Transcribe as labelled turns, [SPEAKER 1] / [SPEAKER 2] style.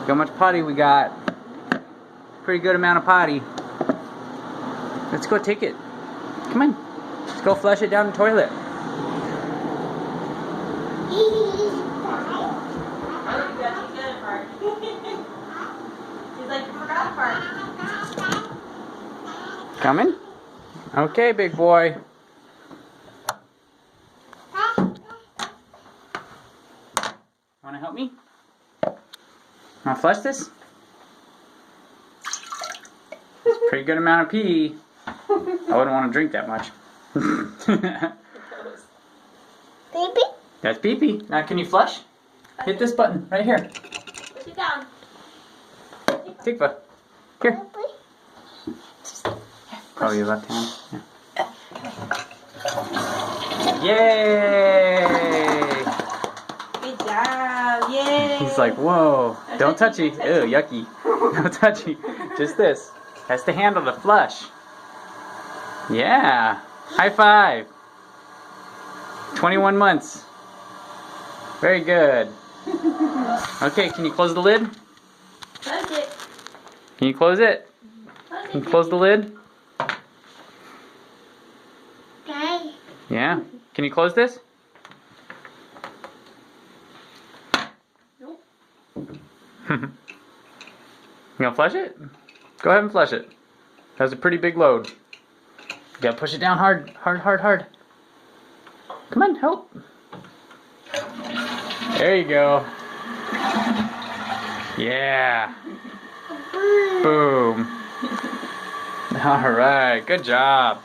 [SPEAKER 1] Look how much potty we got. Pretty good amount of potty. Let's go take it. Come on. Let's go flush it down the toilet.
[SPEAKER 2] He's like, you forgot a part.
[SPEAKER 1] Coming? Okay, big boy. Want to help me? Want to flush this? It's a pretty good amount of pee. I wouldn't want to drink that much.
[SPEAKER 3] Baby?
[SPEAKER 1] That's pee-pee. Now can you flush? Hit this button right here.
[SPEAKER 2] Push it down.
[SPEAKER 1] Tikva. Here. Oh, your left hand. Yeah. Yay!
[SPEAKER 2] Good job. Yay.
[SPEAKER 1] He's like, whoa. Don't touchy. Ew, yucky. No touchy. Just this. Has to handle the flush. Yeah. High five. 21 months. Very good. Okay, can you close the lid?
[SPEAKER 2] Close it.
[SPEAKER 1] Can you close it? Can you close the lid?
[SPEAKER 3] Okay.
[SPEAKER 1] Yeah. Can you close this?
[SPEAKER 2] Nope.
[SPEAKER 1] You gonna flush it? Go ahead and flush it. That's a pretty big load. You gotta push it down hard, hard, hard, hard. Come on, help. There you go. Yeah. Boom. All right, good job.